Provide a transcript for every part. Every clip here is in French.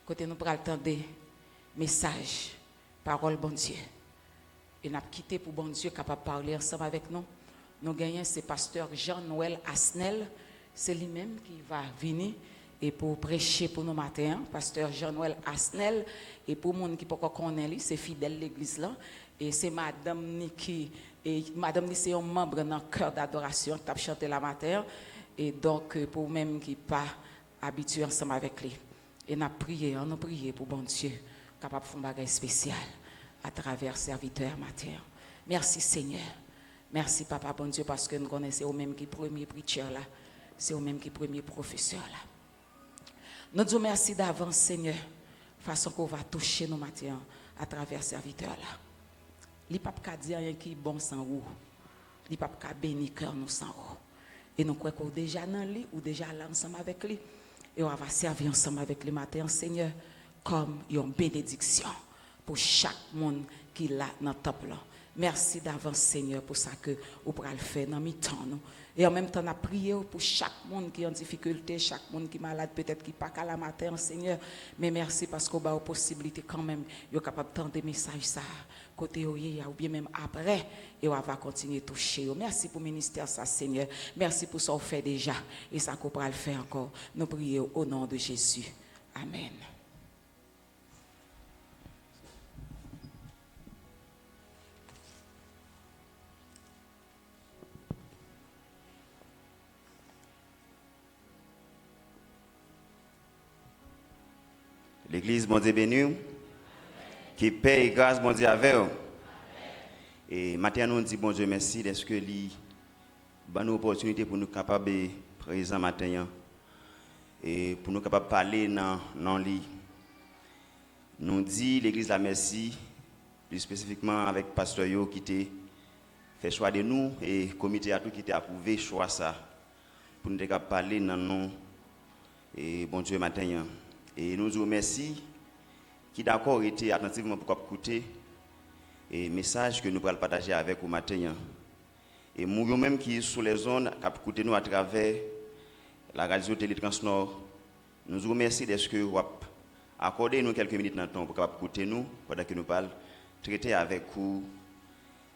Côté nous pral tendre message, parole bon Dieu. Et n'a quitté pour bon Dieu capable de parler ensemble avec nous. Nous gagnons c'est pasteur Jean-Noël Asnel, c'est lui-même qui va venir et pour prêcher pour nous matin, pasteur Jean-Noël Asnel et pour monde qui peut connaître lui, c'est fidèle l'église là et c'est madame Niki et madame Niki c'est un membre dans cœur d'adoration qui a chanté la matin et donc pour même qui pas habitué ensemble avec lui. Et nous prions pour bon Dieu capable de faire un bagage spécial à travers serviteur matin. Merci Seigneur. Merci Papa bon Dieu parce que nous connaissons au même qui premier prêcheur là, c'est au même qui premier professeur là. Nous disons merci d'avance Seigneur, façon qu'on va toucher nos matin à travers serviteur là. Li pas ka dire rien qui bon sans ou. Li pas ka bénir cœur nous sans ou. Et nous croyons qu'on déjà dans lui ou déjà là ensemble avec lui et on va servir ensemble avec le matin Seigneur comme une bénédiction pour chaque monde qui est là dans le temple là. Merci d'avance Seigneur pour ça que vous pourrez le faire dans mi-temps nous. Et en même temps, on a prié pour chaque monde qui est en difficulté, chaque monde qui est malade, peut-être qui n'est pas qu'à la matin, Seigneur. Mais merci parce qu'on a la possibilité quand même, de capable d'entendre des messages ça, côté ou bien même après, et on va continuer à toucher. Merci pour le ministère ça, Seigneur. Merci pour ce qu'on fait déjà, et ça qu'on pourra le faire encore. Nous prions au nom de Jésus. Amen. L'église, mon Dieu béni, qui paie et grâce, mon Dieu, avec vous. Et maintenant, nous disons, bon Dieu, merci d'être que lui, bonne opportunité pour nous capables de présent matin et pour nous capables de parler dans lui. Nous disons, l'église, la merci, plus spécifiquement avec Pasteur Yo qui t'a fait choix de nous et le comité à tout qui t'a approuvé choix ça pour nous capables de parler dans nous et bon Dieu, matin. Et nous vous remercions qui d'accord été attentivement pour écouter et message que nous allons partager avec vous matin. Et nous même qui sur les zones qui écouter nous à travers la radio Télé Transnord, nous vous remercions d'être que vous accordez nous quelques minutes dans le temps pour écouter nous pendant que nous parlons traiter avec vous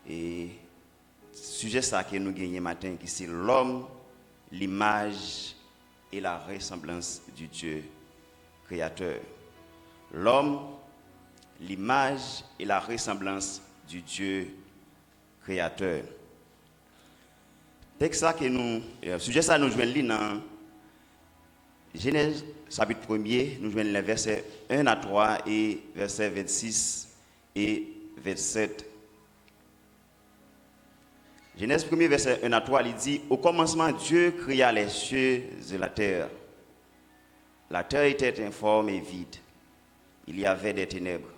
et sujet ça que nous gagnons matin qui c'est l'homme, l'image et la ressemblance du Dieu créateur. L'homme, l'image et la ressemblance du Dieu créateur. Texte ça que nous, sujet ça nous joignons dans Genèse chapitre 1er, nous joignons les versets 1 à 3 et versets 26 et 27. Genèse 1er verset 1 à 3, il dit: au commencement Dieu créa les cieux et la terre. La terre était informe et vide. Il y avait des ténèbres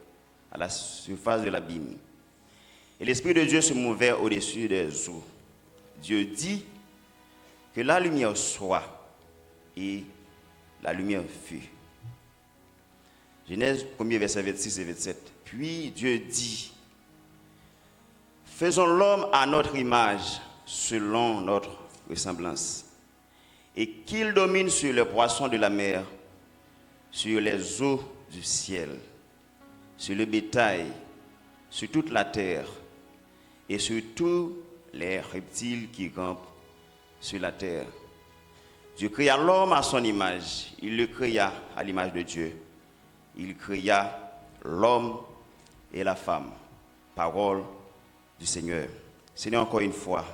à la surface de l'abîme. Et l'Esprit de Dieu se mouvait au-dessus des eaux. Dieu dit que la lumière soit, et la lumière fut. Genèse 1er verset 26 et 27. Puis Dieu dit: faisons l'homme à notre image, selon notre ressemblance, et qu'il domine sur les poissons de la mer, sur les eaux du ciel, sur le bétail, sur toute la terre, et sur tous les reptiles qui rampent sur la terre. Dieu créa l'homme à son image, il le créa à l'image de Dieu. Il créa l'homme et la femme. Parole du Seigneur. Seigneur, encore une fois,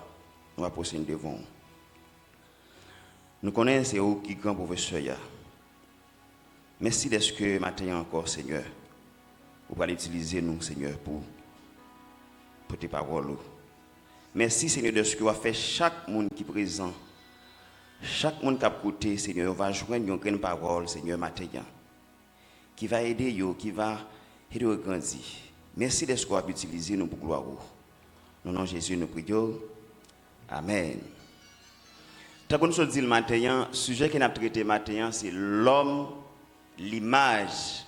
nous allons procéder devant. Nous connaissons c'est où qui grand professeur. Merci d'être que matin encore, Seigneur, vous allez utiliser nous, Seigneur, pour tes paroles. Merci, Seigneur, de ce que vous avez fait chaque monde qui est présent, chaque monde qui a écouté, Seigneur, va joindre une grande parole, Seigneur, matin, qui va aider vous, qui va aider vous à grandir. Merci de ce que vous avez utilisé nous pour gloire. Au nom de Jésus, nous prions. Amen. Tant que nous dit le matin, le sujet que nous avons traité matin, c'est l'homme, l'image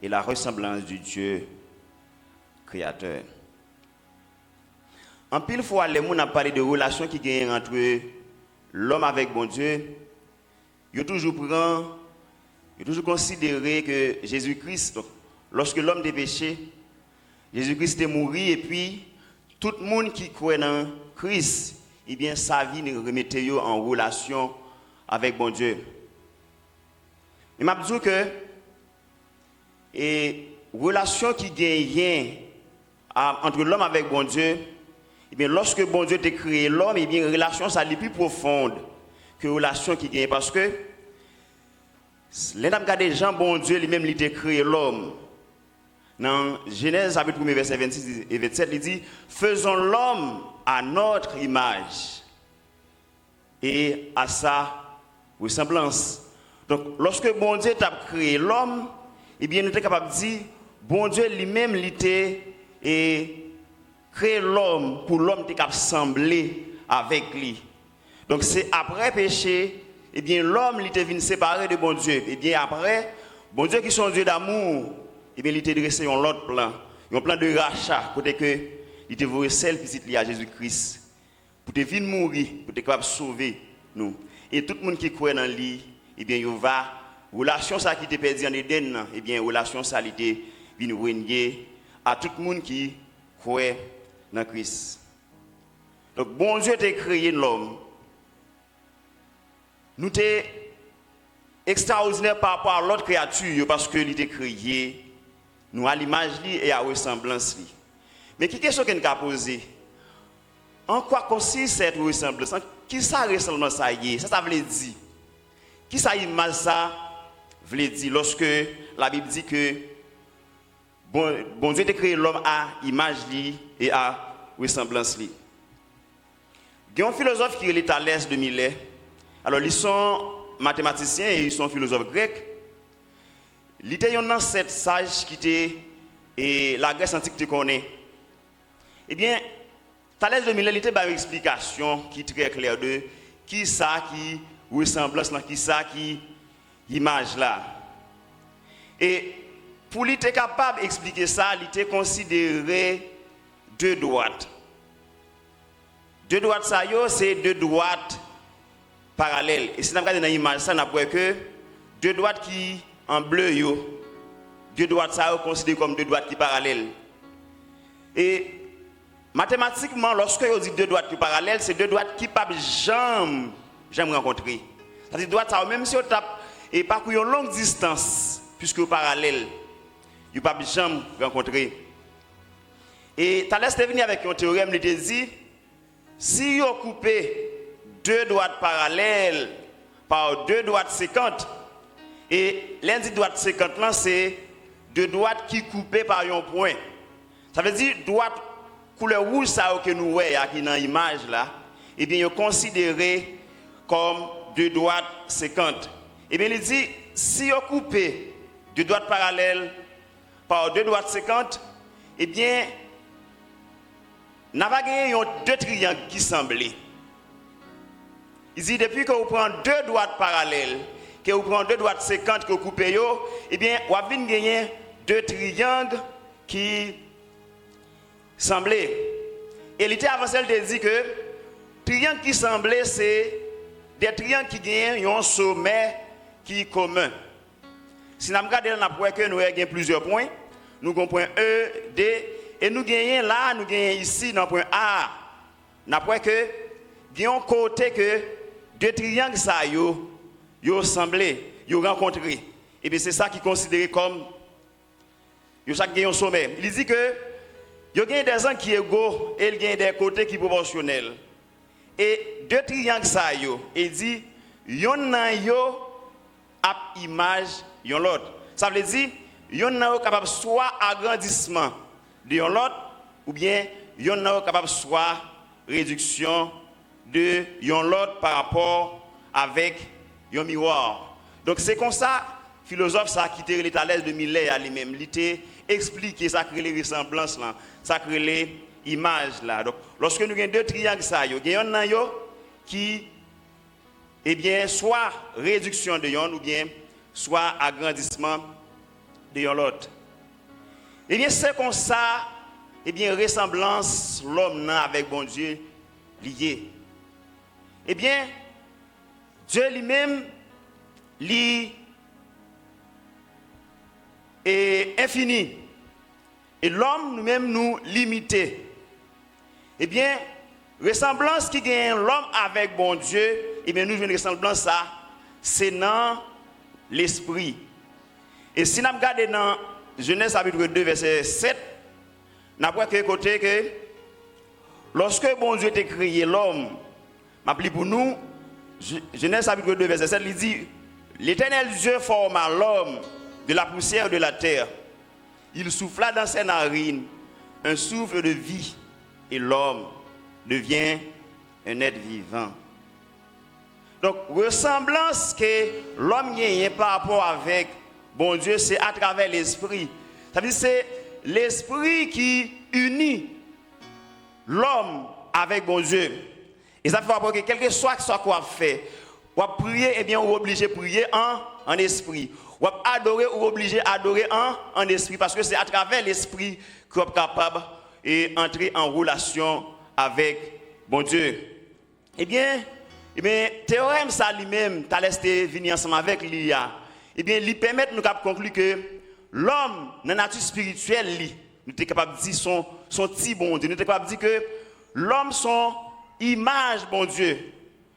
et la ressemblance du Dieu créateur. En pile fois, les gens ont parlé de relations qui gagnent entre l'homme avec bon Dieu. Ils toujours prend J'ai toujours considéré que Jésus-Christ, lorsque l'homme était péché, Jésus-Christ est mort et puis tout le monde qui croit dans Christ, eh bien sa vie nous remettait en relation avec bon Dieu. Et m'a dit que et relation qui gagne entre l'homme avec bon Dieu, eh bien lorsque bon Dieu a créé l'homme, eh bien relation ça est plus profonde que relation qui gagne parce que les dames regardent Jean bon Dieu lui-même il a créé l'homme. Dans Genèse chapitre 1 verset 26 et 27 il dit faisons l'homme à notre image et à sa ressemblance. Donc lorsque bon Dieu a créé l'homme, eh bien nous sommes capables de dire bon Dieu lui-même il a créé l'homme pour l'homme qui capable sembler avec lui. Donc c'est après péché, eh bien l'homme il était venu séparer de bon Dieu. Et bien après, bon Dieu qui sont Dieu d'amour, eh bien il était dressé un autre plan, un plan de rachat, côté que il était voué celle petite liée à Jésus-Christ, pour te venir mourir, pour te capable sauver nous. Et tout le monde qui croit dans lui, eh bien il va relation ça qui était perdu en Éden, eh bien relation ça il était venu régner à tout le monde qui croit dans Christ. Donc bon Dieu a créé l'homme. Nous sommes extraordinaires par rapport à l'autre créature parce que il était créé nous à l'image et à ressemblance. Mais qui question qu'on a posée? En quoi consiste cette ressemblance? Qui ça ressemblance ça y est? Ça veut dire? Qui ça image ça veut dire lorsque la Bible dit que bon Dieu a créé l'homme à image et à ressemblance. Il y a un philosophe qui est Thalès de Milet. Alors, ils sont mathématiciens et ils sont philosophes grecs. Il y a un ancêtre sage qui était et la Grèce antique te connaît. Eh bien, Thalès de Milet, il était une explication qui est très claire de qui ça qui ressemblance là, qui ça qui image là. Et pour lui être capable d'expliquer ça, il était considéré deux droites. Deux droites, ça c'est deux droites parallèles. Et si nous regardons dans l'image, ça n'a pas que deux droites qui en bleu, deux droites, ça considéré comme deux droites qui parallèles. Et mathématiquement, lorsque on dit deux droites qui parallèles, c'est deux droites qui ne peuvent jamais rencontrer. C'est-à-dire droite ça même si on tape et parcourt une longue distance puisque parallèle, ils ne peuvent jamais rencontrer. Et Thalès est venu avec un théorème, il te dit si on coupe deux droites parallèles par deux droites séquentes, et l'un dit droite séquente là c'est deux droites qui coupées par un point. Ça veut dire droite couleur rouge ça que nous voyons qui dans l'image là, et bien est considéré comme deux droites séquentes. Et bien il dit si on coupe deux droites parallèles par deux droites séquentes, et bien nous avons gagné deux triangles qui semblaient. Il dit depuis que vous prenez deux droites parallèles, que vous prenez deux droites séquentes que vous coupez, eh bien, vous avez gagné deux triangles qui semblaient. Et il était avancé, il dit que triangles qui semblaient, c'est des triangles qui gagnent un sommet qui est commun. Si nous regardons, nous voyons que nous avons plusieurs points. Nous avons point E, D, et nous gagnons là, nous gagnons ici dans le point A. Nous voyons que il y a un côté que deux triangles ça yo semblé, yo rencontré. Et bien c'est ça qui est considéré comme yo chaque gagne un sommet. Il dit que yo gagne des angles qui égaux et il gagne des côtés qui proportionnels. Et deux triangles ça il dit yon nan yo a image yon l'autre. Ça veut dire yon nan yo capable soit agrandissement de yon l'autre ou bien yon nan yo capable soit réduction de yon l'autre par rapport avec yon miroir. Donc c'est comme ça philosophe ça qui était les Thalès de Milet à lui-même, il était expliqué ça crée les ressemblances là, ça crée les images là. Donc lorsque nous avons deux triangles ça yo, yon nan yo qui eh bien soit réduction de yon ou bien soit agrandissement de yon l'autre. Eh bien c'est comme ça eh bien ressemblance l'homme avec bon Dieu lié. Eh bien, Dieu lui-même, lui est infini. Et l'homme nous-mêmes nous limité. Eh bien, ressemblance qui gagne l'homme avec bon Dieu, eh bien nous jouons une ressemblance ça, c'est dans l'esprit. Et si nous regardons dans Genèse chapitre 2 verset 7, nous avons que côté que lorsque bon Dieu a créé l'homme, m'a pris pour nous Genèse chapitre 2 verset 7, il dit l'Éternel Dieu forma l'homme de la poussière de la terre. Il souffla dans ses narines un souffle de vie et l'homme devient un être vivant. Donc, ressemblance que l'homme gagne par rapport avec bon Dieu, c'est à travers l'esprit. Ça veut dire que c'est l'esprit qui unit l'homme avec bon Dieu. Et ça fait rapport que quel que soit quoi fait, ou prier, eh bien, on est obligé de prier en esprit. Ou adorer ou obligé d'adorer en esprit, parce que c'est à travers l'esprit qu'on est capable d'entrer en relation avec bon Dieu. Eh bien, théorème ça lui-même, tu as laissé venir ensemble avec l'IA. Eh bien, lui permet de nous conclure que l'homme, dans la nature spirituelle, nous sommes capables de dire son petit bon Dieu. Nous sommes capables de dire que l'homme, son image bon Dieu.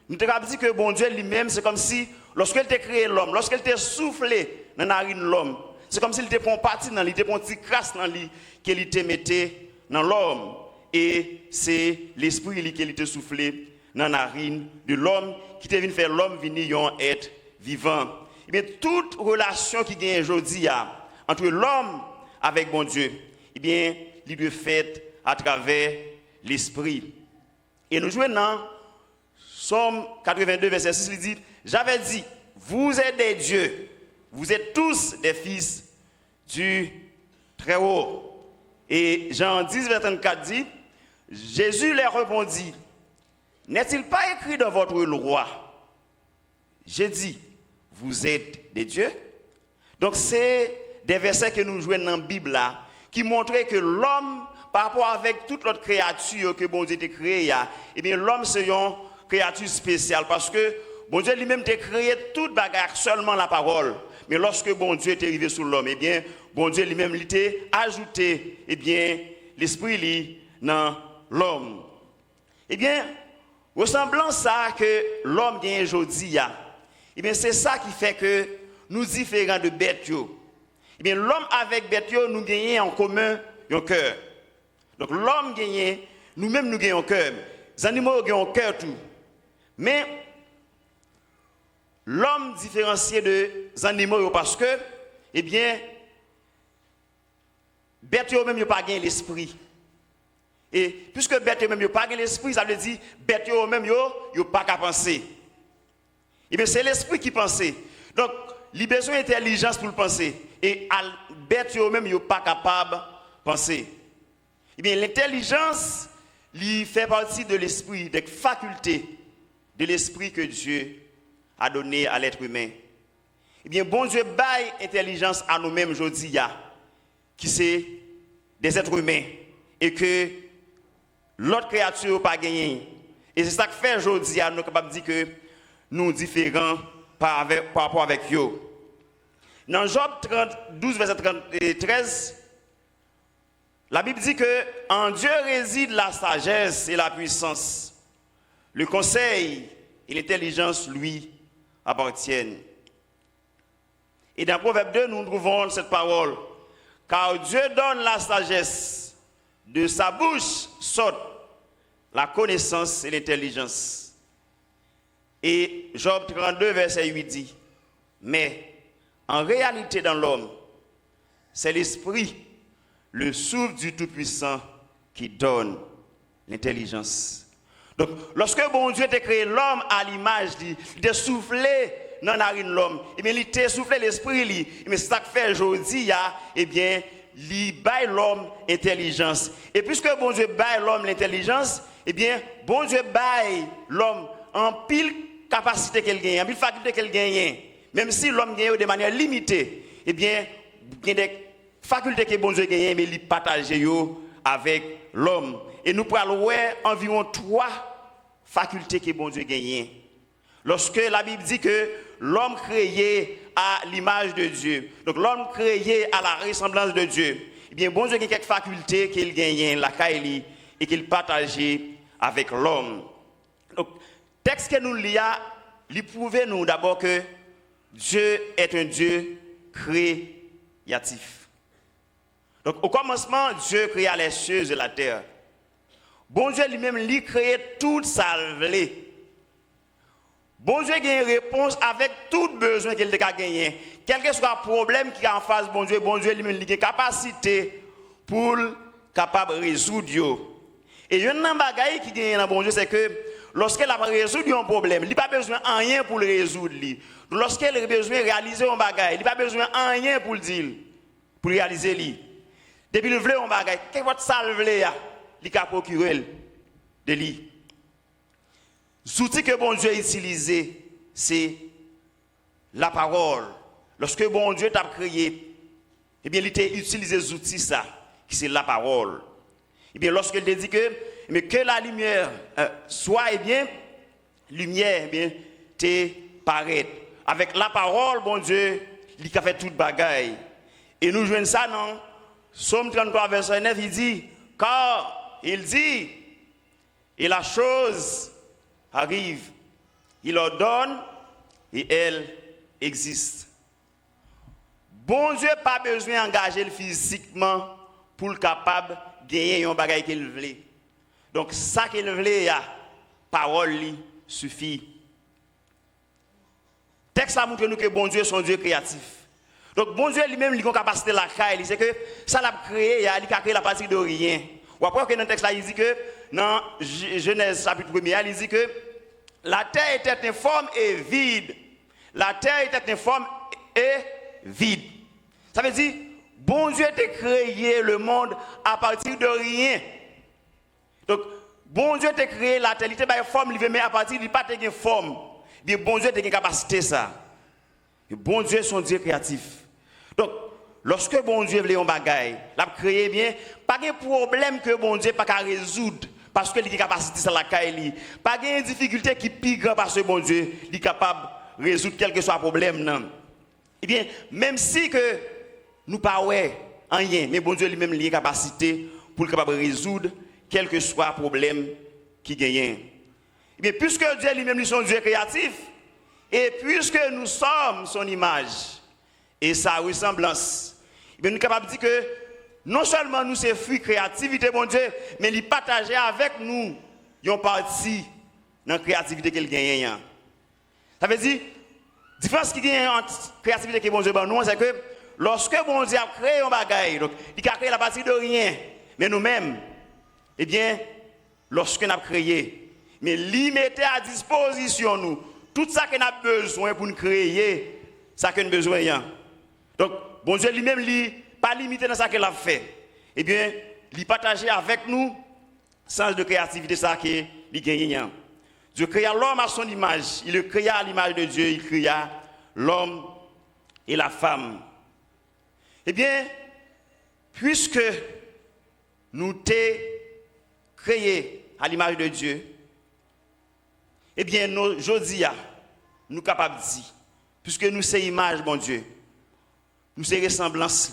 Nous sommes capables de dire que bon Dieu lui-même, c'est comme si, lorsqu'il t'a créé l'homme, lorsqu'il t'a soufflé dans la narine de l'homme, c'est comme s'il t'a pris partie dans lui, il t'a pris un petit crasse dans lui, qu'il t'a metté dans l'homme. Et c'est l'esprit qui t'a soufflé dans la narine de l'homme, qui t'a venu faire l'homme venir un être vivant. Et bien, toute relation qui gagne aujourd'hui entre l'homme avec bon Dieu, eh bien, il doit faire à travers l'esprit. Et nous jouons dans Somme 82, verset 6, il dit, j'avais dit, vous êtes des dieux, vous êtes tous des fils du Très-Haut. Et Jean 10, verset 34 dit, Jésus leur répondit, n'est-il pas écrit dans votre loi? J'ai dit, vous êtes des dieux. Donc c'est des versets que nous jouons dans la Bible là, qui montrent que l'homme, par rapport avec toute l'autre créature que bon Dieu a créée, eh bien l'homme c'est une créature spéciale parce que bon Dieu lui-même a créé toute bagarre seulement la parole. Mais lorsque bon Dieu est arrivé sur l'homme, eh bien bon Dieu lui-même a ajouté eh bien l'esprit dans l'homme. Eh bien ressemblance ça que l'homme vient aujourd'hui, eh bien c'est ça qui fait que nous différents de bêtes. Eh bien l'homme avec bêtes nous gagnons en commun un cœur. Donc l'homme gagne, nous-mêmes nous gagnons un cœur. Les animaux gagnent un cœur tout. Mais l'homme différencié des animaux parce que, eh bien, bêtes même n'ont pas gagné l'esprit. Et puisque bêtes même n'ont pas gagné l'esprit, ça veut dire bêtes même n'ont pas qu'à penser. Eh bien, c'est l'esprit qui pense. Donc, il a besoin d'intelligence pour le penser. Et bêtes même n'ont pas capable de penser. Eh bien, l'intelligence, lui fait partie de l'esprit, des facultés de l'esprit que Dieu a donné à l'être humain. Eh bien, bon Dieu baille intelligence à nous-mêmes aujourd'hui, qui c'est des êtres humains, et que l'autre créature n'a pas gagné. Et c'est ça que fait aujourd'hui, nous sommes capables de dire que nous sommes différents par rapport avec eux. Dans Job 12, verset 13, la Bible dit que en Dieu réside la sagesse et la puissance. Le conseil et l'intelligence lui appartiennent. Et dans Proverbe 2, nous trouvons cette parole. Car Dieu donne la sagesse, de sa bouche sort la connaissance et l'intelligence. Et Job 32, verset 8 dit, mais en réalité dans l'homme, c'est l'esprit, le souffle du Tout-Puissant qui donne l'intelligence. Donc, lorsque bon Dieu a créé l'homme à l'image, il a soufflé dans la narine de l'homme, et bien, il a soufflé l'esprit, mais c'est ça que fait aujourd'hui, eh bien, il baille l'homme intelligence. Et puisque bon Dieu baille l'homme l'intelligence, eh bien, bon Dieu baille l'homme en pile capacité qu'elle gagne, en pile faculté qu'elle gagne. Même si l'homme gagne de manière limitée, eh bien, il y a des facultés que bon Dieu gagne, mais il partage avec l'homme. Et nous parlons environ 3 facultés que bon Dieu gagne. Lorsque la Bible dit que l'homme créé à l'image de Dieu. Donc l'homme créé à la ressemblance de Dieu. Eh bien, bon Dieu a quelques facultés qu'il gagne la Kaili et qu'il partageait avec l'homme. Donc, texte que nous lisons, il prouve nous d'abord que Dieu est un Dieu créatif. Donc, au commencement, Dieu créa les cieux et la terre. Bon Dieu lui-même, lui créé toute sa vlé. Bon Dieu a une réponse avec tout besoin qu'il a gagné. Quel que soit le problème qui est en face, bon Dieu lui-même a une capacité pour capable résoudre. Et il y a un bagage qui gagne dans bon Dieu, c'est que lorsqu'elle a résolu un problème, il n'a pas besoin de rien pour le résoudre. Lorsqu'elle a besoin de réaliser un bagage, il n'a pas besoin de rien pour le dire, pour réaliser lui. Depuis le veut un bagage, qu'est-ce que ça le veut, il a procuré de lui. L'outil que bon Dieu a utilisé, c'est la parole. Lorsque bon Dieu t'a créé, eh bien, il a utilisé les outils ça, qui c'est la parole. Eh bien, lorsqu'il dit que la lumière soit, eh bien, lumière, eh bien, te paraît. Avec la parole, bon Dieu, il a fait toute bagaille. Et nous jouons ça, non? Somme 33, verset 9, il dit, car il dit, et la chose arrive, il ordonne et elle existe. Bon Dieu n'a pas besoin d'engager physiquement pour le capable de gagner un bagage qu'il veut. Donc, ça qu'il veut, la parole lui suffit. Le texte a montré nous que bon Dieu est un Dieu créatif. Donc, bon Dieu lui-même, il a une capacité de la créer. C'est que ça l'a créé, il a créé la partie de rien. Ou après que dans le texte là, il dit que, dans Genèse chapitre 1er, il dit que la terre était informe et vide. La terre était informe et vide. Ça veut dire, bon Dieu a créé le monde à partir de rien. Donc, bon Dieu a créé la terre, il était pas forme, il veut mettre à partir, il n'a pas de forme. Bien, bon Dieu a une capacité ça. Et bon Dieu est son Dieu créatif. Donc, lorsque bon Dieu voulait un bagaille, l'a créé bien, pas de problème que bon Dieu pas qu'à résoudre parce qu'il a une capacité sur la caille. Pas de difficulté qui plus grand parce que bon Dieu est capable de résoudre quel que soit le problème. Non. Eh bien, même si que nous pas rien, mais bon Dieu lui-même a une capacité pour capable résoudre quel que soit le problème qui gagne. Eh bien, puisque Dieu lui-même est son Dieu créatif, et puisque nous sommes son image et sa ressemblance, eh bien, nous sommes capables de dire que non seulement nous sommes fruits de créativité, bon Dieu, mais il partage avec nous une partie dans la créativité qu'il gagne. Ça veut dire, la différence qui gagne entre la créativité que bon Dieu nous, c'est que lorsque bon Dieu a créé un bagage, donc il a créé la partie de rien, mais nous-mêmes, eh bien, lorsque nous avons créé, mais il mettait à disposition nous tout ça qu'on a besoin pour nous créer, ça qu'on a besoin. Donc, bon Dieu lui-même, pas limité dans ça qu'il a fait. Eh bien, il partageait avec nous sens de créativité ça qu'il gagne. Dieu créa l'homme à son image. Il le créa à l'image de Dieu. Il créa l'homme et la femme. Eh bien, puisque nous t'es créés à l'image de Dieu, eh bien, nous, aujourd'hui, nous sommes capables de dire, puisque nous sommes image, bon Dieu, nous sommes ressemblance.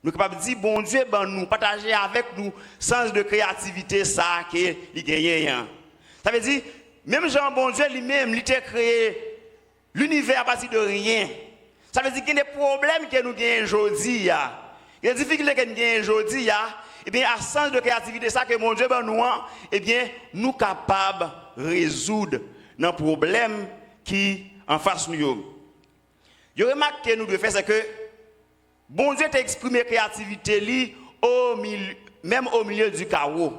Nous sommes capables de dire, bon Dieu, ben nous partager avec nous sens de créativité, ça, qu'il gagne. Ça veut dire, même Jean, bon Dieu lui-même, il a créé l'univers à partir de rien. Ça veut dire qu'il y a des problèmes que nous gagnons aujourd'hui. Il y a des difficultés que nous gagnons aujourd'hui. Eh bien, à sens de créativité, ça que mon Dieu, ben nous, eh bien, nous sommes capables de résoudre nos problèmes qui en face nous. Je remarque que nous devons faire, c'est que bon Dieu t'a exprimé créativité même au milieu du chaos.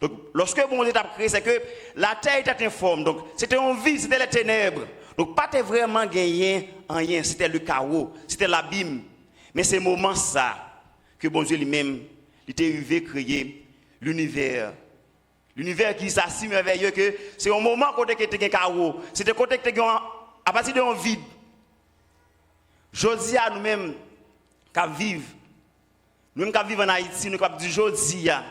Donc, lorsque bon Dieu t'a créé, c'est que la terre était informe. Donc, c'était un vide, c'était les ténèbres. Donc, pas vraiment gagné en rien, c'était le chaos, c'était l'abîme. Mais c'est moment ça que bon Dieu lui-même, il était arrivé à créer l'univers. L'univers qui est si merveilleux que c'est un moment où il y a un chaos. C'était quand il y a à partir d'un vide. Jodi à nous-mêmes, qui vivons, nous-mêmes qui vivons en Haïti, nous qui disons jodi à.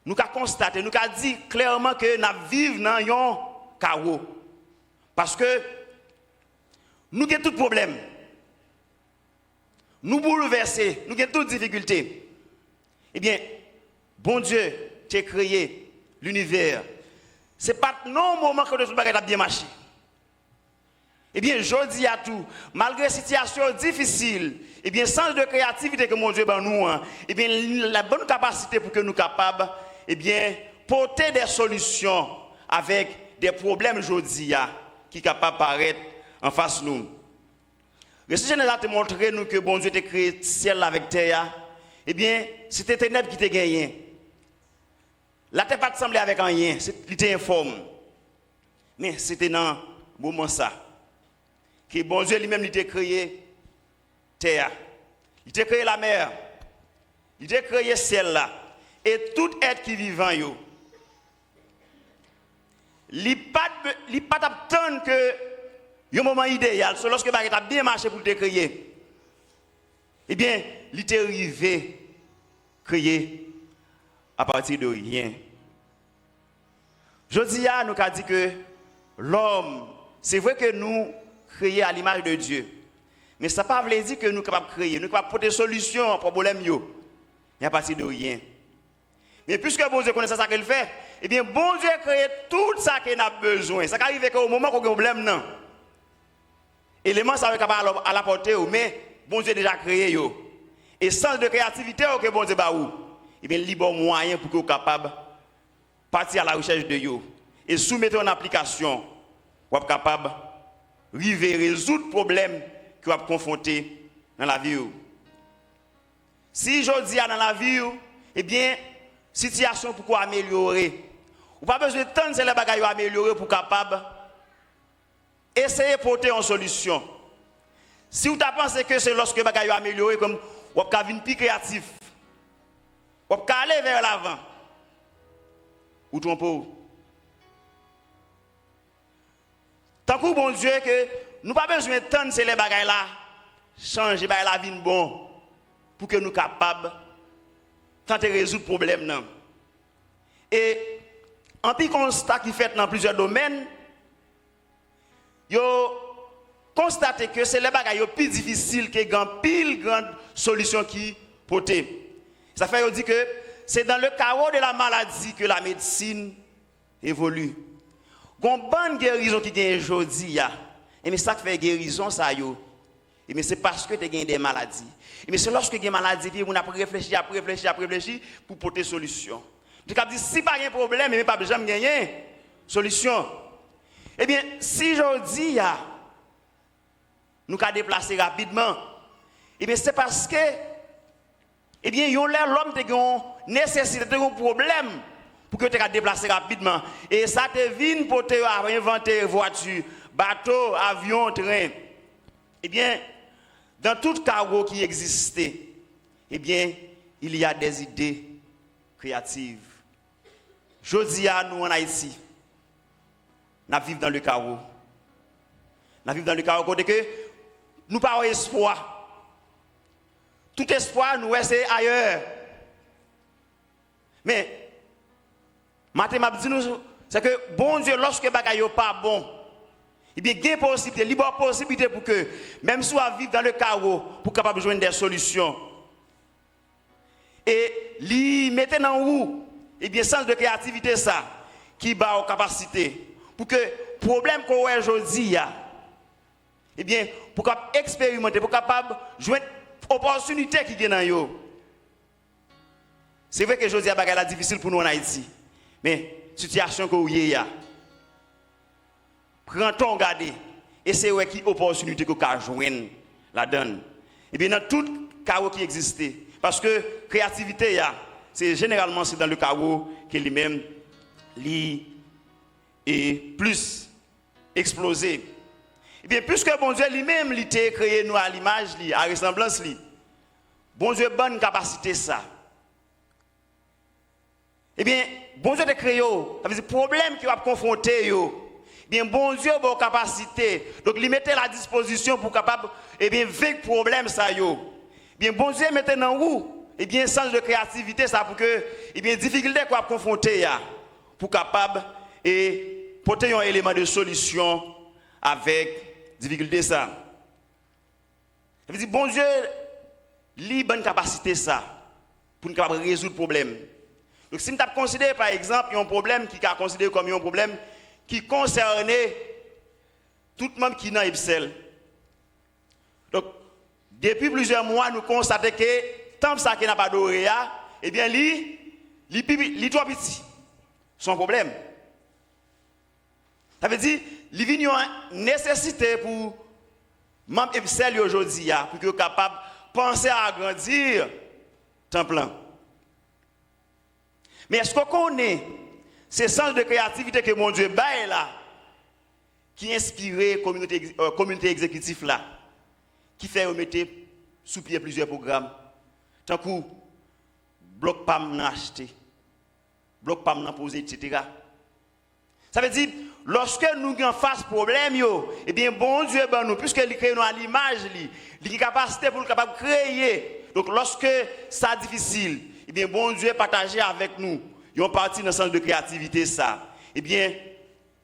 Nous avons constaté, nous avons dit clairement que nous vivons dans un chaos. Parce que nous avons tout problème. Nous bouleversés, nous avons toutes difficultés. Eh bien, bon Dieu, tu as créé l'univers. Ce n'est pas non moment que tout a bien marché. Eh bien, je dis à tout, malgré situation difficile, eh bien, sens de créativité que mon Dieu ben nous, eh bien, la bonne capacité pour que nous capables, eh bien, porter des solutions avec des problèmes aujourd'hui qui sont capables d'apparaître en face de nous. Le Seigneur a montré nous que bon Dieu a créé le ciel avec terre. Eh bien, c'était ténèbres qui t'a gagné. La terre pas semblait avec rien, il était informe. Mais c'était dans le moment ça que bon Dieu lui-même il a créé terre. Il a créé la mer. Il a créé le ciel là. Et tout être qui vivant yo. Il pas attendre que un moment idéal, c'est lorsque il a bien marché pour te créer. Eh bien, il est arrivé créer à partir de rien. Je dis à nous avons dit que l'homme, c'est vrai que nous créons à l'image de Dieu. Mais ça ne veut pas dire que nous sommes capables de créer, nous sommes capables de porter des solutions aux problèmes à partir de rien. Mais puisque bon Dieu connaît ça qu'il fait, eh bien bon Dieu a créé tout ça qu'il a besoin. Ça arrive qu'au moment qu'on a un problème, non. Élément ça va capable à la portée, mais bon Dieu a déjà créé. Et sens de créativité que bon Dieu a eu, eh bien, il y a bon moyen pour que vous soyez capable de partir à la recherche de vous. Et soumettre en application, vous êtes capable de résoudre les problèmes que vous êtes confrontés dans la vie. Si je dis dans la vie, eh bien, situation pour améliorer. Vous n'avez pas besoin de temps de les bagages améliorer pour capable essayer de porter une solution. Si vous pensez que c'est lorsque les bagages amélioré, comme vous avez une plus créatif, vous avez aller vers l'avant, ou trompez. Tant que bon Dieu, que nous n'avons pas besoin de temps de ces bagages là, changer la vie bon, pour que nous soyons capables de tenter de résoudre le problème. Et en plus constat qui fait dans plusieurs domaines, yo constaté que c'est les bagages plus difficiles que grand pile grande solution qui portée. Ça fait dit que c'est dans le chaos de la maladie que la médecine évolue. Gon bonne guérison qui gagne aujourd'hui et mais ça fait guérison ça yo. Et mais c'est parce que tu as des maladies. Et mais c'est lorsque tu as des maladies on a réfléchir pour porter solution. Tu as dit si pas un problème mais pas besoin de gagner solution. Eh bien, si je dis, nous avons déplacé rapidement, eh bien, c'est parce que, eh bien, l'homme a une nécessité, un problème pour que tu aies déplacé rapidement. Et ça te vient pour te inventer voiture, bateau, avion, train. Eh bien, dans tout carreau qui existait, eh bien, il y a des idées créatives. Je dis à nous en Haïti, nous vivons dans le chaos. Nous vivons dans le chaos côté que nous n'avons pas espoir. Tout espoir, nous c'est ailleurs. Mais, mathématiquement, c'est que bon Dieu, lorsque les bagages n'est pas bon, il y a une possibilité, libre possibilité pour que, même si on vit dans le chaos, pour capable de joindre des solutions. Et, li mettez dans où, et bien, sens de créativité, ça, qui bat aux capacités. Pour que le problème qu'on a aujourd'hui, eh bien, pour capable expérimenter, pour capable jouer opportunité qui est dans yo. C'est vrai que aujourd'hui, c'est difficile pour nous en Haïti. Mais, situation que vous avez, prends ton garder, et c'est ouais qui opportunité que vous avez joué la donne. Eh bien, dans tout chaos qui existait, parce que créativité, c'est généralement c'est dans le chaos que lui-même, et plus explosé. Et bien, puisque bon Dieu lui-même il a créé nous à l'image, à ressemblance, bon Dieu a bonne capacité ça. Eh bien, bon Dieu a créé, ça veut dire problème qui va confronter eh bien, bon Dieu a bonne capacité. Donc, il mettait à la disposition pour capable, eh bien, vaincre problème ça yo. Eh bien, bon Dieu mettait dans où? Eh bien, sens de créativité ça pour que, eh bien, difficulté qu'on va confronter pour capable et porter un élément de solution avec difficulté ça. Ça veut dire, bon Dieu, lui, bonne capacité ça, pour nous capable résoudre le problème. Donc, si nous considérons par exemple un problème qui est considéré comme un problème qui concernait tout le monde qui est dans Ipsel. Donc, depuis plusieurs mois, nous constatons que tant que ça qui n'a pas adoré, eh bien, lui, trop petit. Son problème. Ça veut dire, il y a une nécessité pour membre Ipsel aujourd'hui, pour qu'ils soient capables de penser à agrandir temps plein. Mais est-ce qu'on connaît ce sens de créativité que mon Dieu baille là, qui inspire la communauté exécutive là, qui fait remettre sous pied plusieurs programmes, tant que bloc PAM n'a acheté, bloc PAM n'a posé, etc. Ça veut dire, lorsque nous avons face problème, eh bien, bon Dieu, nous, puisque il crée à l'image, il a capacité pour capable de créer. Donc, lorsque ça est difficile, eh bien, bon Dieu partager avec nous. Ils ont parti dans le sens de créativité, ça. Eh bien,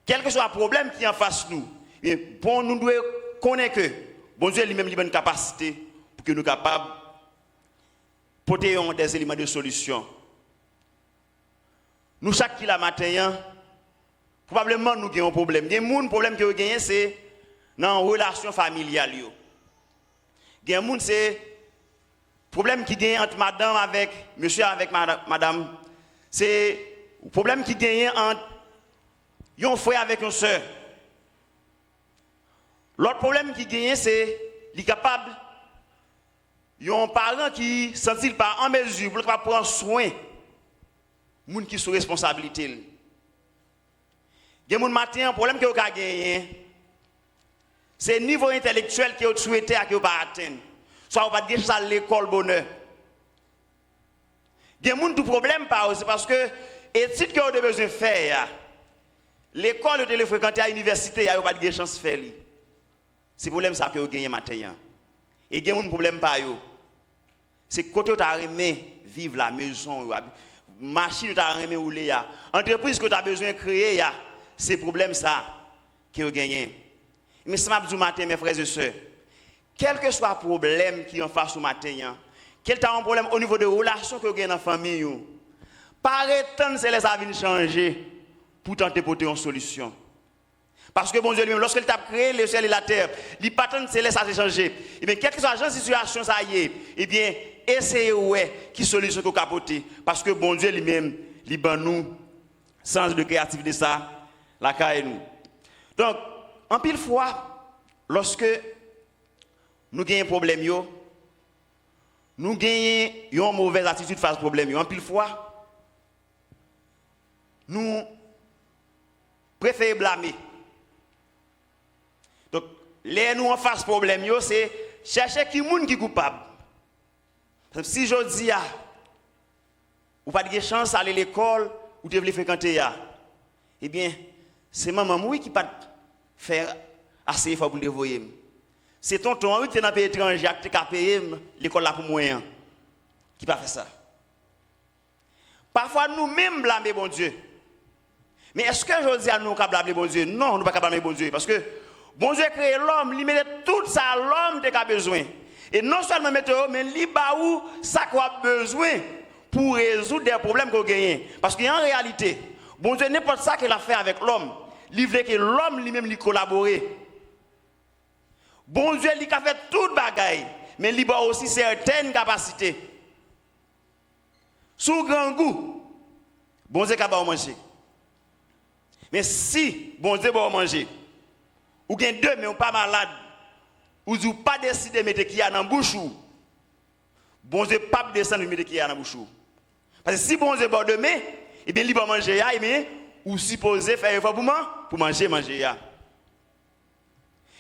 quel que soit le problème qui est en face de nous, eh bien, bon, nous devons connaître que bon Dieu lui-même a une capacité pour que nous soyons capables de porter des éléments de solution. Nous, chaque matin, probablement nous avons un problème. Il y a un problème que nous avons, c'est dans la relation familiale. Il y a un monde, c'est problème qui gagne entre madame avec monsieur avec madame. C'est le problème qui gagne entre un frère avec une soeur. L'autre problème qui gagne, c'est les capable. Il y a un parent qui ne sent pas en mesure pour prendre soin de gens qui sont responsabilités. Il y a un matin, un problème que vous avez gagné, c'est le niveau intellectuel que vous souhaitez que vous pas atteindre. Soit vous pas dire ça à l'école bonheur. Il y a un problème c'est parce que études que vous avez besoin de faire, l'école que vous fréquentez à l'université, vous n'avez pas de chance de faire. C'est le problème que vous gagnez matin. Et il y a un problème c'est que côté vous avez aimé vivre la maison, machine que vous avez aimé rouler, entreprise que vous avez besoin de créer, c'est le problème ça que vous gagnez. Mais ce matin, mes frères et sœurs, quel que soit le problème qui est en face au matin, quel est un problème au niveau de relations que vous avez dans la famille, pas attendre que les avis changer pour tenter de porter une solution. Parce que bon Dieu lui-même, lorsqu'il a créé le ciel et la terre, il ne pas attendre que les avis changer. Et bien, quelle que soit la situation, ça y est, eh bien, essayez qui solution que vous capoter. Parce que bon Dieu lui-même, il donne nous sens de créativité ça, la caille nous. Donc, en pile fois, lorsque nous gagnons un problème, nous gagnons une mauvaise attitude face au problème. En pile fois, nous préférons blâmer. Donc, les nous en face problème, c'est chercher qui est coupable. Si je dis, ou pas de chance d'aller à l'école, ou de fréquenter, eh bien, c'est maman qui ne peut pas faire assez fort pour le dévoyer. C'est tonton qui est dans le pays étranger qui a payé l'école pour moi, qui n'a pas fait ça. Parfois, nous-mêmes blâmons bon Dieu. Mais est-ce que je dis à nous qu'on blâmer bon Dieu? Non, nous ne pouvons pas blâmer bon Dieu. Parce que bon Dieu a créé l'homme, il met tout ça à l'homme qui a besoin. Et non seulement mettre, mais il où ça qu'on a besoin pour résoudre des problèmes qu'on gagne. Parce qu'en réalité, bon Dieu n'est pas ça qu'il a fait avec l'homme. Il veut que l'homme lui-même lui collabore. Bon Dieu, il a fait toute bagaille, mais il a aussi certaines capacités. Sous grand goût, bon Dieu va manger. Mais si bon Dieu va manger, ou bien deux, mais on pas malade, ou vous pas décidé de mettre qui a dans la bouche, bon Dieu pas descendre de mettre qui a dans la bouche. Parce que si bon Dieu va demain, et bien il va manger, mais ou supposé faire effort pour manger.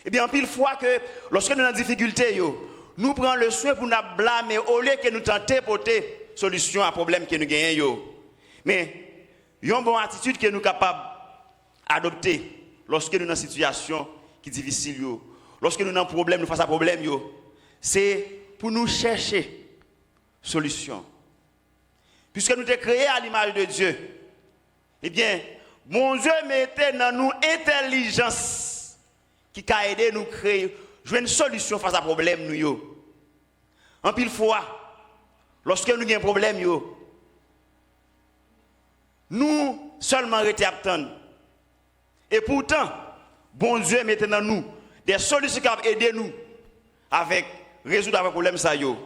Et bien, en pile fois que, lorsque nous sommes en difficulté, nous prenons le soin pour nous blâmer au lieu que nous tenter de porter solution à problème que nous gagnons. Mais, il y a une bonne attitude que nous sommes capables d'adopter lorsque nous sommes dans une situation qui est difficile. Lorsque nous avons un problème, nous faisons un problème, c'est pour nous chercher solution. Puisque nous sommes créés à l'image de Dieu, eh bien, mon Dieu mettait dans nous intelligence qui a aidé nous créer, jouer une solution face à problème nous yo. En pile fois, lorsque nous avons un problème yo, nous seulement rester attendre. Et pourtant, bon Dieu mette dans nous des solutions qui peuvent aider nous avec résoudre le problème ça yo.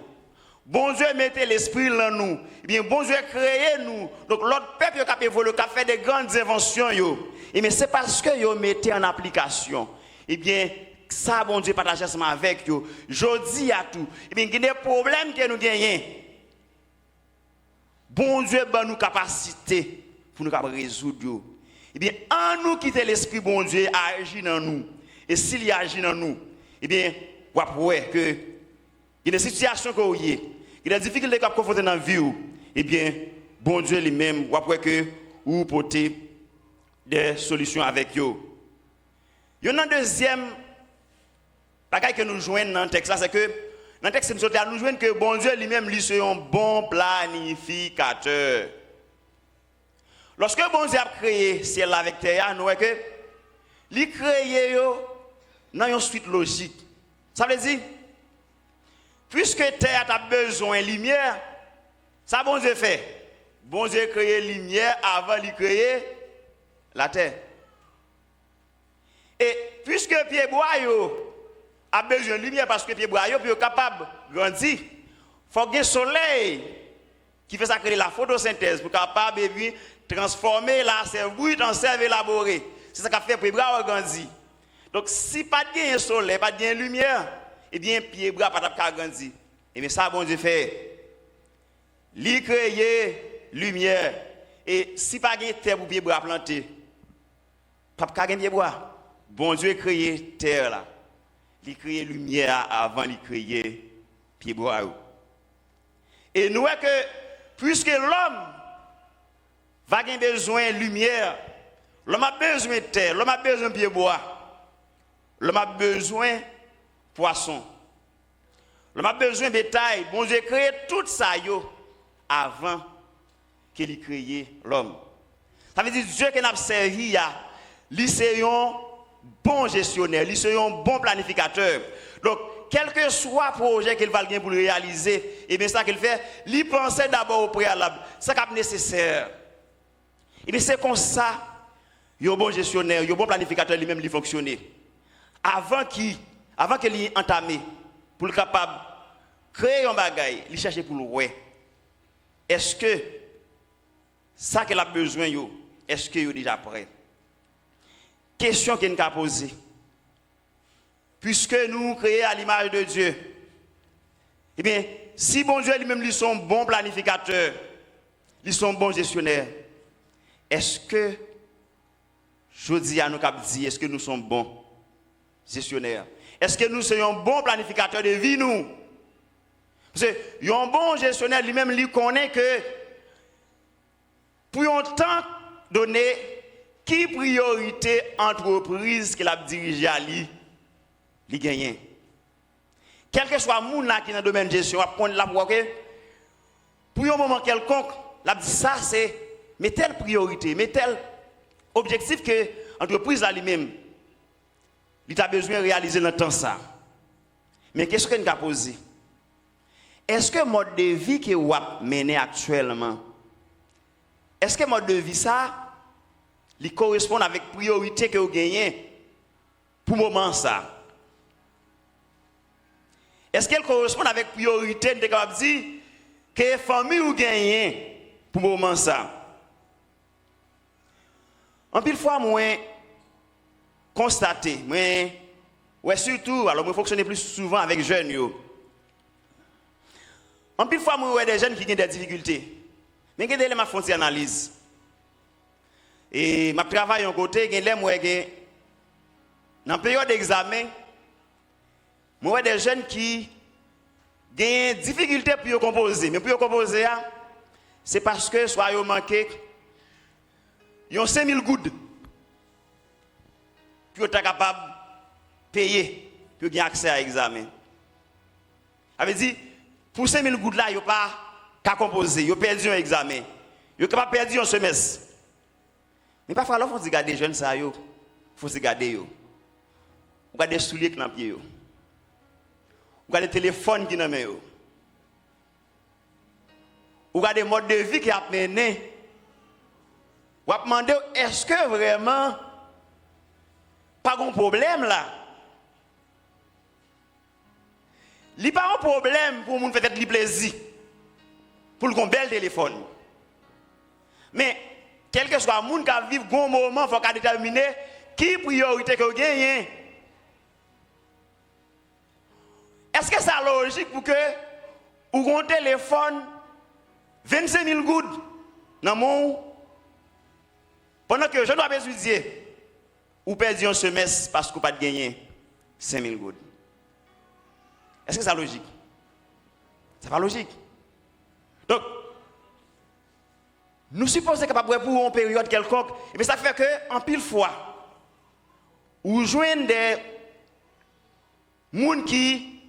Bon Dieu mette l'esprit dans nous. Eh bien, bon Dieu créé nous. Donc l'autre peuple qui a évolué, qui a fait des grandes inventions yo. Et mais c'est parce que yo mettez en application. Eh bien, ça bon Dieu partage ensemble avec yo. Jodi à tout. Eh bien, il y a des problèmes que nous gagnons. Bon Dieu ban nous capacité pour nous résoudre yo. Eh bien, en nous quitter l'esprit bon Dieu agit dans nous. Et s'il agit dans nous, eh bien, vous voyez que il y a des situations que vous avez, il y a des difficultés que vous confrontez dans la vie, eh bien, bon Dieu lui-même, vous voyez que vous portez des solutions avec vous. Il y a un deuxième bagage que nous jouons dans le texte, c'est que dans le texte, nous jouons que bon Dieu lui-même, lui, c'est un bon planificateur. Lorsque bon Dieu a créé ciel avec terre, nous voyons que il créé dans une suite logique. Ça veut dire, puisque terre a besoin de lumière, ça bon Dieu fait. Bon Dieu a créé la lumière avant de créer la terre. Et puisque pied bois a besoin de lumière parce que pied bois est capable de grandir, il faut qu'il y ait le soleil qui fait ça créer la photosynthèse pour capable de transformer la sève brute en sève élaborée. C'est ça qui fait pied bois grandir. Donc si pas de soleil, pas de lumière, eh bien pied bois pas capable de grandir. Et bien ça bon Dieu fait. Il créer lumière et si pas de terre pour pied bois planter, pas de pied bois. Bon Dieu a créé terre là. Il a créé lumière avant de créer pied bois. Et nous voyons que puisque l'homme va avoir besoin de lumière, l'homme a besoin de terre, l'homme a besoin de pied bois, l'homme a besoin de poisson, l'homme a besoin de bétail. Bon Dieu a créé tout ça avant qu'il ait créé l'homme. Ça veut dire que Dieu qui n'a servi, il c'est un bon gestionnaire, il c'est un bon planificateur. Donc, quel que soit le projet qu'il va pour le réaliser, et bien ça qu'il fait, il pensait d'abord au préalable, ça qui est nécessaire. Et bien c'est comme ça, il y a un bon gestionnaire, il y a un bon planificateur lui-même qui fonctionne. Avant qu'il ait entamé, pour le capable de créer un bagage, il cherche pour le ouais. Est-ce que ça qu'il a besoin, est-ce qu'il est déjà prêt? Question qu'il nous a posée. Puisque nous créons à l'image de Dieu, eh bien, si bon Dieu lui-même lui sont bon planificateur, ils sont bons gestionnaires, est-ce que, je dis à nous dire, est-ce que nous sommes bons gestionnaires? Est-ce que nous sommes bons planificateurs de vie, nous? Parce que un bon gestionnaire lui-même lui connaît que pour un temps donné, qui priorité entreprise qu'il a dirigé à lui, il gagne. Quel que soit le monde qui est dans le domaine de gestion, pour un moment quelconque, il a dit ça, c'est mais telle priorité, mais tel objectif que l'entreprise a lui-même, il a besoin de réaliser dans le temps ça. Mais qu'est-ce qu'il a posé? Est-ce que le mode de vie que vous menez actuellement, est-ce que le mode de vie ça, il correspond avec la priorité que vous gagnez pour le moment ça? Est-ce qu'elle correspond avec la priorité de dire que la famille vous gagnez pour le moment ça? En pile fois, moi, constaté, surtout, alors moi fonctionne plus souvent avec jeunes. En pile fois, moi, des jeunes qui ont des difficultés. Mais il y a des éléments qui font une analyse. Et je travaille à un côté, dans la période d'examen, je vois des jeunes qui ont des difficultés pour composer. Mais pour composer, c'est parce que soit ils manquent, ils ont 5000 gouttes pour être capable de payer, pour avoir accès à l'examen. Ça veut dire, pour 5000 gouttes là, ils n'ont pas qu'à composer, ils ont perdu un examen. Ils n'ont pas perdu un semestre. Mais parfois, il faut regarder les jeunes, il faut regarder. Ou des souliers qui dans pied yo. Ou des téléphones qui dans main yo. Ou des modes de vie qui a mené. Ou a demandé est-ce que vraiment pas de problème là? Il n'y a pas un problème pour moun peut-être li plaisir. Pour le bel téléphone. Mais quel que soit le monde qui vit un moment, il faut déterminer qui priorité que vous gagnez. Est-ce que c'est logique pour que vous avez un téléphone 25 000 gouttes dans mon pendant que je dois étudier ou perdre un semestre parce que vous n'avez pas gagné 5 000 gouttes? Est-ce que c'est logique? C'est pas logique. Donc, nous supposons capables pour une période quelconque, et ça fait que, en pile fois, vous joignez des gens qui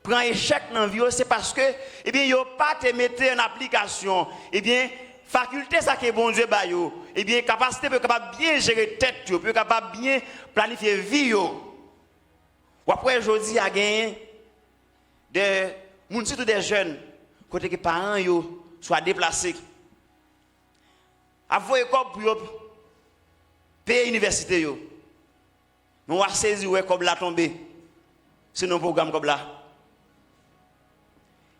prennent échec dans la vie, c'est parce que, eh bien, ils n'ont pas te mettre en application, eh bien, faculté ça que bon Dieu ba yo, eh bien, capacité pour capable bien gérer tête, pour capable bien planifier vie yo. Ou après aujourd'hui a gagné des gens, surtout des jeunes, côté que parents yo soient déplacés. Avant école pour payer l'université yo. Mais on va saisir ouais comme la tomber. C'est non programme comme là.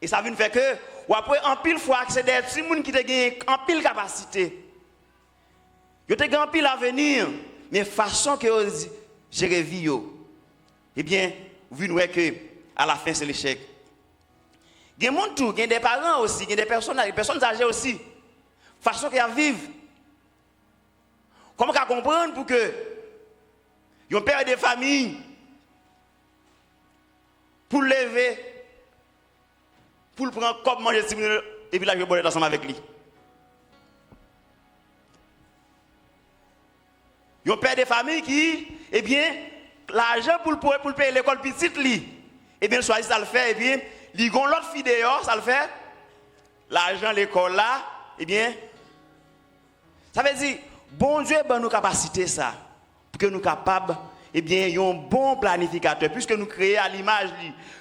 Et ça vient faire que ou après en pile fois accéder à des gens qui te gagne en pile capacité. Yo te gagne en pile avenir, mais façon que gérer vie yo. Eh bien, vous voyez que à la fin c'est l'échec. Il y a des gens tout, il y a des parents aussi, il y a des personnes âgées aussi. Façon qu'ils vivent. Comment comprendre pour que un père de famille pour lever, pour le prendre comme manger et puis là je vais boire ensemble avec lui. Un père de famille qui, eh bien, l'argent pour payer l'école petite lui, eh bien, choisit ça le fait, eh bien, il y a l'autre fille dehors, ça le fait. L'argent, l'école là, eh bien, ça veut dire, bon Dieu, ben nous capacité ça, pour que nous capables, eh bien, un bon planificateur, puisque nous créons à l'image,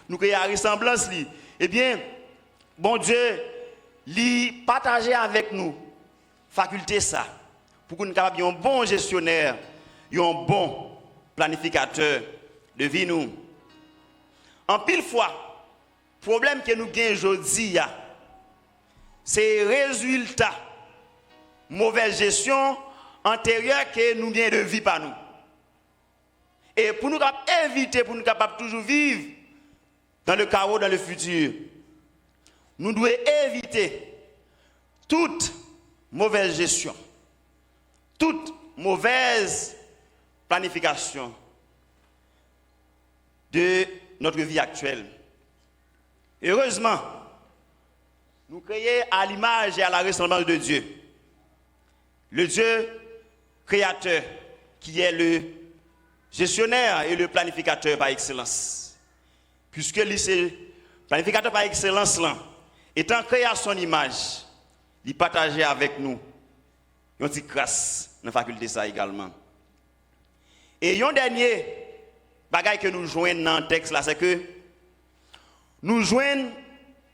nous créons à la ressemblance, eh bien, bon Dieu, lui partager avec nous, faculté ça, pour que nous capables un bon gestionnaire, un bon planificateur de vie nous. En pile fois, problème que nous gagnons aujourd'hui, c'est résultat mauvaise gestion antérieure que nous gagnons de vie par nous. Et pour nous éviter, pour nous capables toujours vivre dans le chaos dans le futur, nous devons éviter toute mauvaise gestion, toute mauvaise planification de notre vie actuelle. Heureusement, nous créons à l'image et à la ressemblance de Dieu. Le Dieu créateur qui est le gestionnaire et le planificateur par excellence. Puisque lui, c'est planificateur par excellence, là, étant créé à son image, il partageait avec nous une petite grâce dans la faculté ça également. Et un dernier bagage que nous joignons dans le texte là, c'est que nous joignons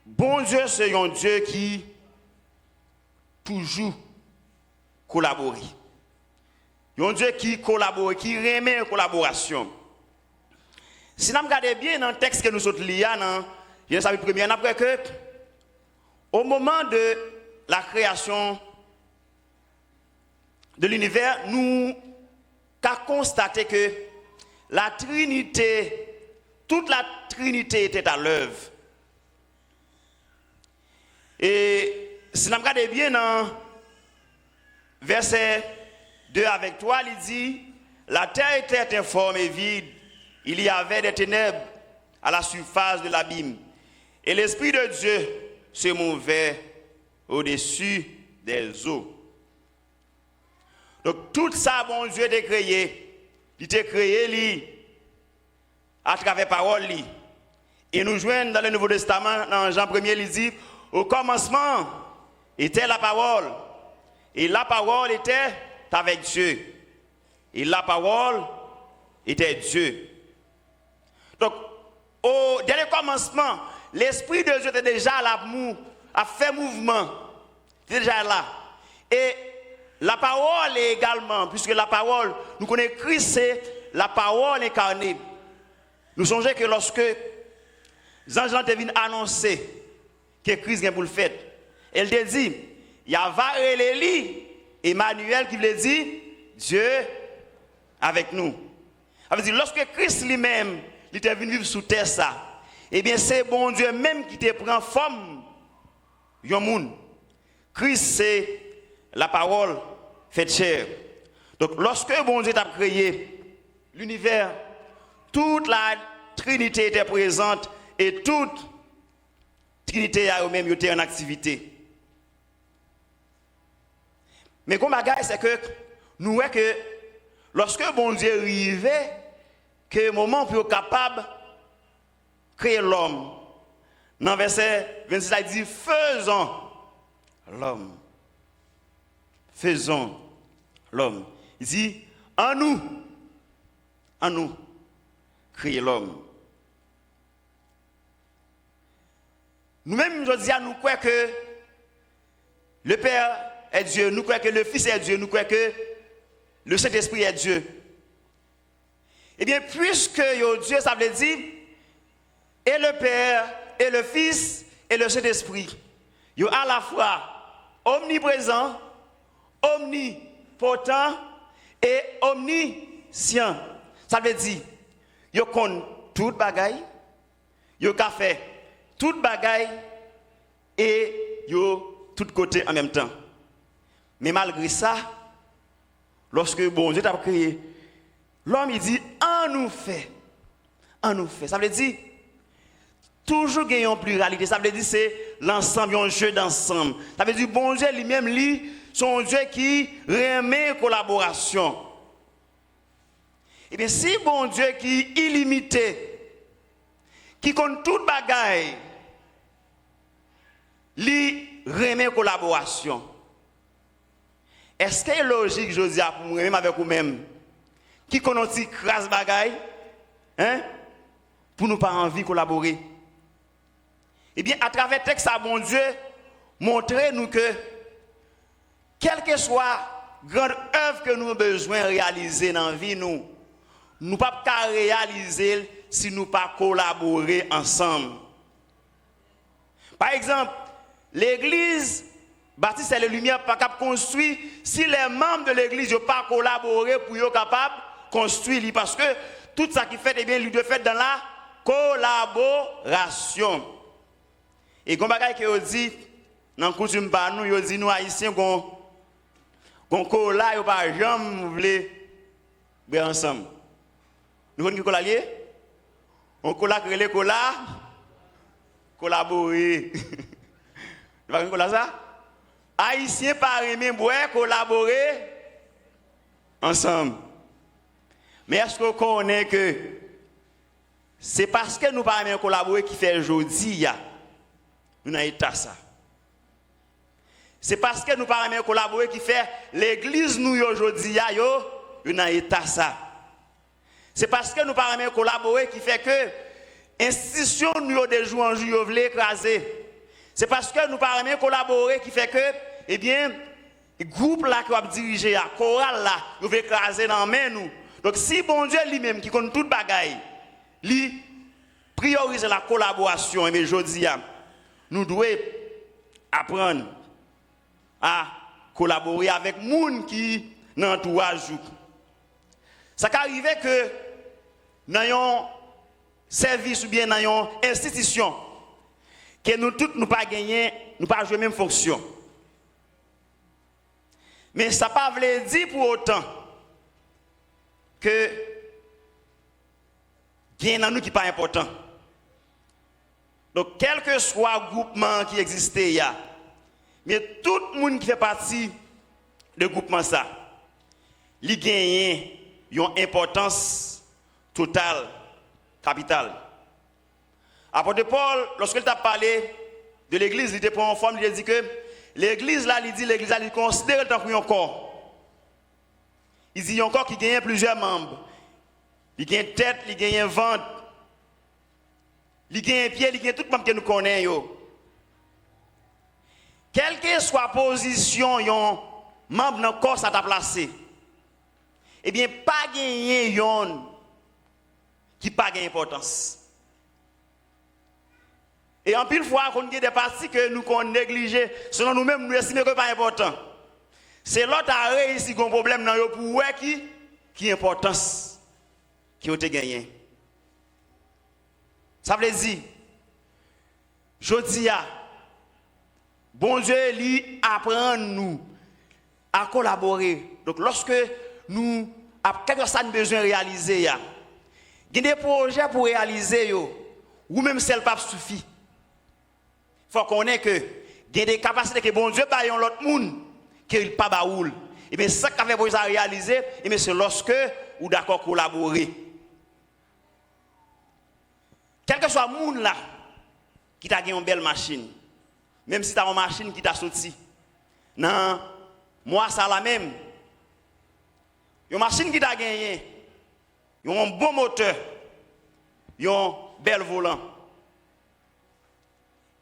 bon Dieu, c'est un Dieu qui toujours collabore. Un Dieu qui collabore, qui remet en collaboration. Si nous regardons bien dans le texte que nous sommes liés, dans le chapitre 1er, après que au moment de la création de l'univers, nous avons constaté que la Trinité, toute la Trinité était à l'œuvre. Et si nous regardons bien dans verset 2 avec toi, il dit, la terre était informe et vide, il y avait des ténèbres à la surface de l'abîme, et l'Esprit de Dieu se mouvait au-dessus des eaux. Donc tout ça, bon Dieu a créé, il t'a créé à travers la parole. Et nous joignons dans le Nouveau Testament, dans Jean 1er, il dit, au commencement était la parole, et la parole était avec Dieu, et la parole était Dieu. Donc, au dernier commencement, l'Esprit de Dieu était déjà là, a fait mouvement. Il était déjà là. Et la parole est également, puisque la parole, nous connaissons Christ, c'est la parole incarnée. Nous songeons que lorsque Jean te vient annoncer que Christ vient pour le faire, elle te dit, il y a Varélélie, Emmanuel qui veut dire Dieu avec nous. Ça veut dire, lorsque Christ lui-même, il était venu vivre sous terre, ça, eh bien, c'est bon Dieu même qui te prend forme, yon moun. Christ, c'est la parole faite chair. Donc, lorsque bon Dieu t'a créé l'univers, toute la Trinité était présente et toute Trinité a même été en activité. Mais comme bagaille, c'est que nous voyons que lorsque bon Dieu arrivait, que moment pour être capable de créer l'homme. Dans le verset 26, il dit faisons l'homme. Faisons l'homme. Il dit en nous, créer l'homme. Nous-mêmes, je dis à nous croyons que le Père est Dieu, nous croyons que le Fils est Dieu, nous croyons que le Saint-Esprit est Dieu. Eh bien, puisque Dieu, ça veut dire, et le Père, et le Fils, et le Saint-Esprit, ils sont à la fois omniprésents, omnipotent et omniscient. Ça veut dire, ils connaissent toute bagaille, ils ont fait toute bagaille et ils ont tout côté en même temps. Mais malgré ça, lorsque bon Dieu t'a créé, l'homme il dit en nous fait. Ça veut dire toujours gagner en pluralité. Ça veut dire c'est l'ensemble, un jeu d'ensemble. Ça veut dire bon Dieu lui-même lui, son Dieu qui remet collaboration. Et bien si bon Dieu qui est illimité, qui compte toute bagaille, lui remet collaboration. Est-ce que c'est logique, je dis, pour moi-même avec vous-même, qui connaît une crasse bagaille, hein, pour nous pas envie de collaborer? Eh bien, à travers le texte, bon Dieu, montrez-nous que, quelle que soit grande œuvre que nous avons besoin de réaliser dans la vie, nous ne pouvons pas réaliser si nous ne pas collaborer ensemble. Par exemple, l'église Baptiste et les Lumières pas capable construire si les membres de l'église n'ont pas collaboré pour être capable de construire. Parce que tout ça qui fait, eh bien, lui doit faire dans la collaboration. Et comme bagaille que dit dans le coutume par nous, il dit nous haïtiens qu'on colla, yo pas jamais voulez bien ensemble. Nous voulons colla lié? On colla les colla collaborer. Vous pas colla ça? Haïtiens par aimer boire collaborer ensemble. Mais est-ce qu'on connaît que c'est parce que nous pas aimer collaborer qui fait aujourd'hui nous n'avons pas ça. C'est parce que nous pas aimer collaborer qui fait l'église nous aujourd'hui nous n'avons pas ça. C'est parce que nous pas aimer collaborer qui fait que institution nous de jour en jour veulent écraser. C'est parce que nous pas aimer collaborer qui fait que eh bien, le groupe là qui va diriger, la chorale là, nous veut écraser dans la main nous. Donc si bon Dieu lui-même qui connaît toute bagaille, lui priorise la collaboration, mais je dis, nous devons apprendre à collaborer avec les gens qui dans l'entourage. Ça peut arriver que dans un service ou bien dans une institution, que nous tous nous pas gagner, nous pas jouer même fonction. Mais ça ne veut pas dire pour autant que il y a nous qui pas important. Donc quel que soit le groupement qui existait, mais tout le monde qui fait partie de groupement ça, il gagne une importance totale, capitale. Apôtre Paul, lorsqu'il t'a parlé de l'église, il était pour en forme, il a dit que l'église là, il considère le temps qu'il y a un corps. Il dit qu'il y a un corps qui gagne plusieurs membres. Il gagne tête, il gagne ventre, il gagne un pied, il gagne tout le monde que nous connaissons. Quelle que soit la position yon membre dans le corps ça t'a placé, eh bien, pas gagner yon qui pas gagne importance. Et en pile fois, qu'on a des parties que nous qu'on négligé, selon nous-mêmes, nous estimons que pas important. C'est l'autre a réussi un problème dans yo pour qui importance qui ont été gagné. Ça veut dire, je dis bon Dieu lui apprend nous à collaborer. Donc lorsque nous avons quelque chose de besoin de réaliser, il y a des projets pour réaliser ou même celle pas suffit. Il faut qu'on ait que il y a des capacités que bon Dieu baille l'autre monde qu'il pas baoul. Et bien ça qu'a fait pour ça réaliser, et bien c'est lorsque ou d'accord collaborer. Quel que soit le monde là qui t'a gagné une belle machine, même si tu as une machine qui t'a sorti, non, moi ça la même. Une machine qui t'a gagné, un bon moteur, un bel volant.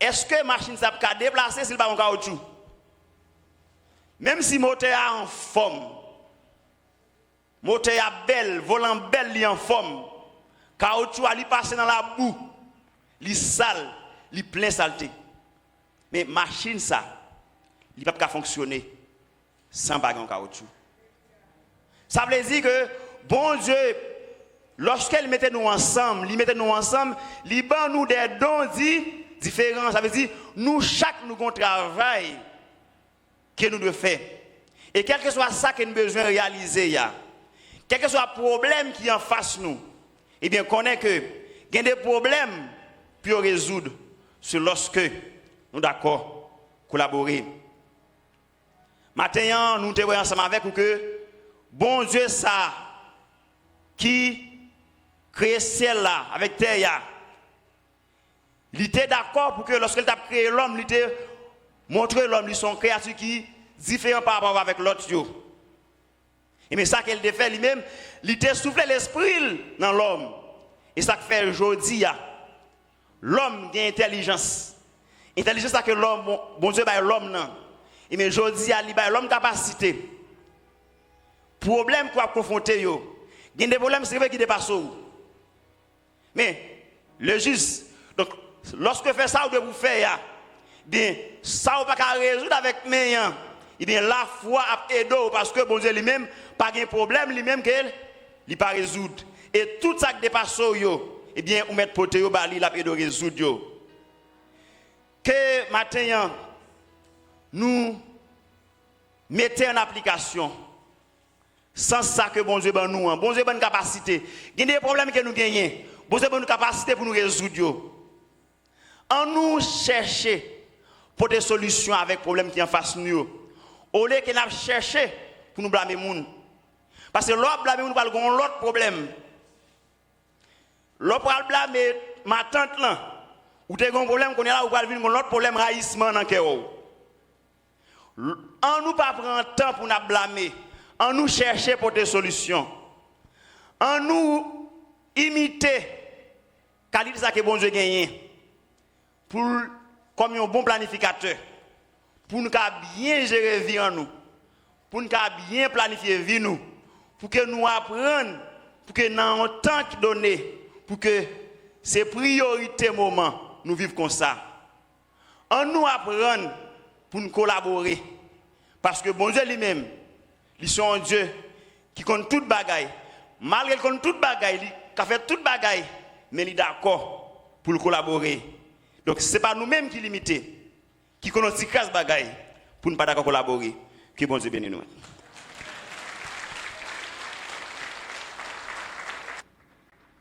Est-ce que la machine ça peut déplacer s'il pas en caoutchouc? Même si le moteur est en forme, moteur est belle, volant belle, il est en forme, caoutchouc il passe dans la boue, il est sale, il est plein de saleté. Mais la machine ça, il ne peut pas fonctionner sans bague en caoutchouc. Ça veut dire que bon Dieu, lorsqu'il mettait nous ensemble, il ban nous des dons différents. Ça veut dire nous chaque nous avons un travail que nous devons faire. Et quel que soit ça que nous avons besoin de réaliser, quel que soit le problème qui est en face de nous, eh bien, connaît que il y a des problèmes pour résoudre, c'est lorsque nous sommes d'accord collaborer. Maintenant, nous sommes ensemble avec vous que bon Dieu, ça, qui crée ciel là, avec terre, il était d'accord pour que lorsqu'il a créé l'homme, il était montré l'homme, son créature qui est différent par rapport avec l'autre. Et mais ça qu'il a fait lui-même, il était soufflé l'esprit dans l'homme. Et ça fait aujourd'hui, l'homme a intelligence. Intelligence, c'est que l'homme, bon Dieu, l'homme non. Et mais aujourd'hui, il a l'homme capacité. Problème qu'on a confronté, il y a des problèmes c'est vrai qui dépassent. Mais le juge, donc lorsque fait ça, vous faire, bien ça vous pas résoudre avec meilleur. Et bien la foi a aidé parce que bon Dieu lui-même pas de problème lui-même qu'elle il pas résoudre. Et tout ça qui dépasse et bien on met poté yo bali la aidé résoudre yo. Que maintenant nous mettons en application sans ça que bon Dieu ben nous bon Dieu ben une capacité. Il y a des problèmes que nous gagnons. Bon Dieu ben une capacité pour nous résoudre yo. En nous chercher pour des solutions avec problèmes qui en face nous. Au lieu que nous chercher pour nous blâmer moun. Parce que l'autre blâmer nous parle gon l'autre problème. L'autre parle blâmer ma tante là. Ou t'es gon problème qu'on est là ou parle venir gon l'autre problème raïssement dans cœur. En nous pas prendre temps pour nous blâmer. En nous chercher pour des solutions. En nous imiter qualité ça que bon Dieu gagne. Pour comme un bon planificateur. Pour nous bien gérer vie en nous, pour nous bien planifier vie nous, pour que nous apprenions, pour que dans un temps donné, pour que ces priorités moments, nous vivons comme ça. En nous apprendre pour nous collaborer. Parce que bon Dieu lui-même, il est un Dieu qui compte toute bagaille. Malgré qu'il compte toute bagaille, il a fait toute bagaille, mais il est d'accord pour collaborer. Donc ce n'est pas nous-mêmes qui limitons. Qui connaissent ces bagailles pour ne pas d'accord collaborer. Que bon Dieu bénisse nous.